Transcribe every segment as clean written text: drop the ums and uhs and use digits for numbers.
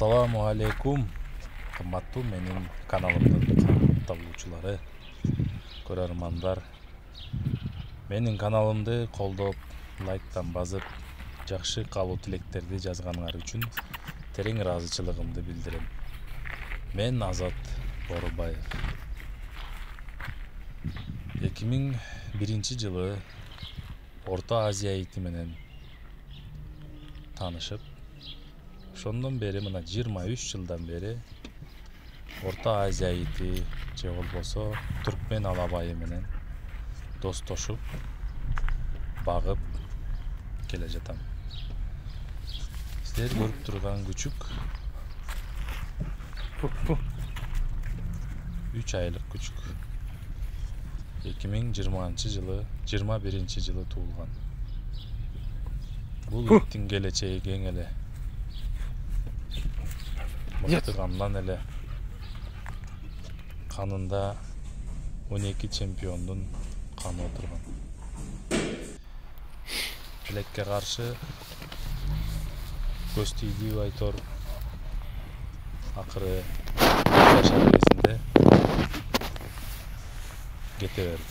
Ассаламу алейкум, кымбаттуу менин каналымдын табуучулары, көрөрмандар. Менин каналымды колдоп, лайктан басып, жакшы каалоо тилектерди жазганыңар үчүн терең ыраазычылыгымды билдирем. Мен Азат Борубаев. 2001 жылы Орто Азия ити менен таанышып, ошондон бери мына 23 жылдан бери Орто Азия ити же болбосо түркмен алабайы менен достошуп, багып келе жатам. Сиздер көрүп турган күчүк 3 айлык күчүк. 2020 жылы 21 жылы туулган. Бул иттин келечеги кең эле. Мыктыгандан эле канында 12 чемпиондун каны отурган. Тилекке каршы көз тийди айтор акыры жашар кезинде кете берди.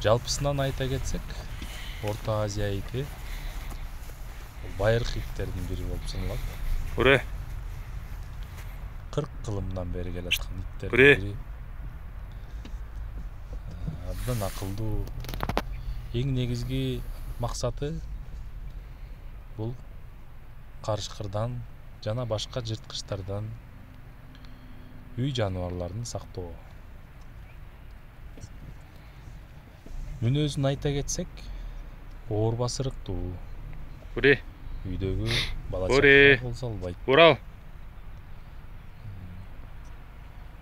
Жалпысынан айта кетсек, Орто Азия ити байыркы иттердин бири болуп саналат. 40 кылымдан бери келаткан иттердин бири. Абдан акылдуу. Эң негизги максаты бул карышкырдан жана башка жырткычтардан үй жаныбарларын сактоо. Мүнөзүн айта кетсек, оор басырыктуу. Үйдөгү бала чакалар болсо албайт.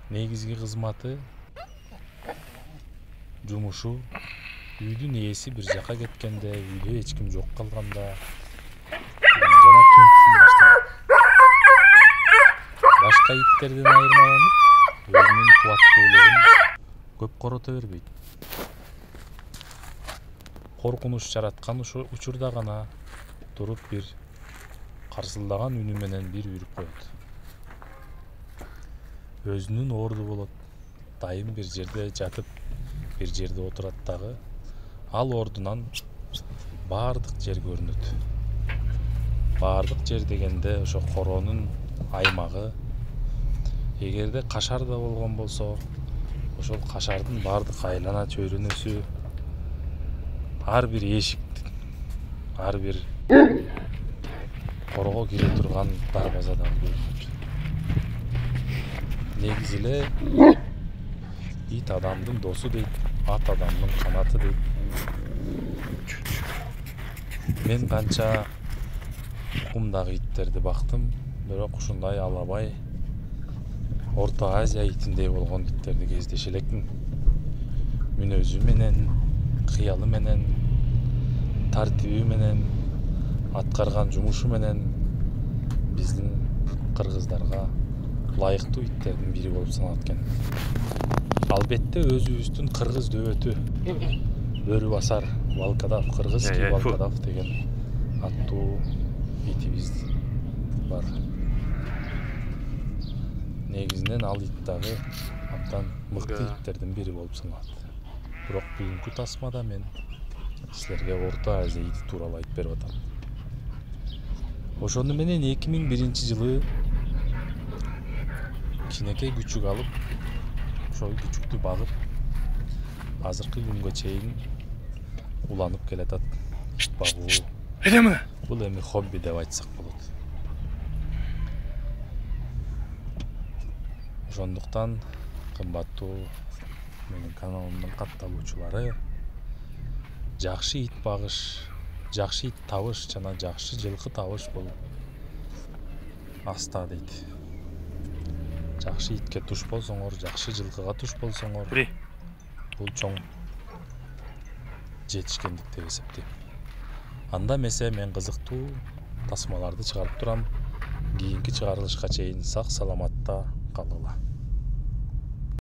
Негизги кызматы жумушу үйдүн ээси бир жака кеткенде, үйдө эч ким жок калганда жана түнкүсүн баштайт. Башка иттерден айырмаланып, өзүнүн кубаттуулугун көп корото бербейт. Коркунуч жараткан учурда гана туруп бир карсылдаган үнү менен бир үрүп коет. Өзүнүн орду болот. Дайым бир жерде жатып, бир жерде отурат дагы. Ал ордунан баардык жер көрүнөт. Баардык жер дегенде ошо коронун аймагы. Эгерде кашар да болгон болсо, ошол кашардын баардык айлана чөйрөнөсү, ар бир эшиктин, ар бир корого кире турган дарбазадан көрүнөт. Негизи эле ит адамдын досу дейт, ат адамдын канаты дейт. Мен канча кумдагы иттерди бактым, бирок ушундай алабай Орто Азия итиндей болгон иттерди кездеше элекмин. Мүнөзү менен, кыялы менен, тартиби менен, аткарган жумушу менен биздин кыргыздарга ылайыктуу иттердин бири болуп саналат экен. Албетте өзүбүздүн кыргыз дөбөтү Бөрү басар Волкодав, кыргызский Волкодав деген аттуу итибиз бар. Негизинен ал ит дагы абдан мыкты иттердин бири болуп саналат. Бирок бүгүнкү тасмада мен силерге Орто Азия ити тууралуу айтып берип атам. Ошону менен 2001 жылы кичинекей күчүк алып, ошол күчүктү багып, азыркы күнгө чейин уланып келатат. Бул эми хобби деп айтсак болот. Ошондуктан кымбаттуу менин каналымдын катталуучулары, жакшы ит багыш, жакшы ит табыш жана жакшы жылкы табыш бул аста дейт. Жакшы итке туш болсоңор, жакшы жылкыга туш болсоңор, бул чоң жетишкендик деп эсептейм. Анда эмесе мен кызыктуу тасмаларды чыгарып турам. Кийинки чыгарылышка чейин сак саламатта калгыла.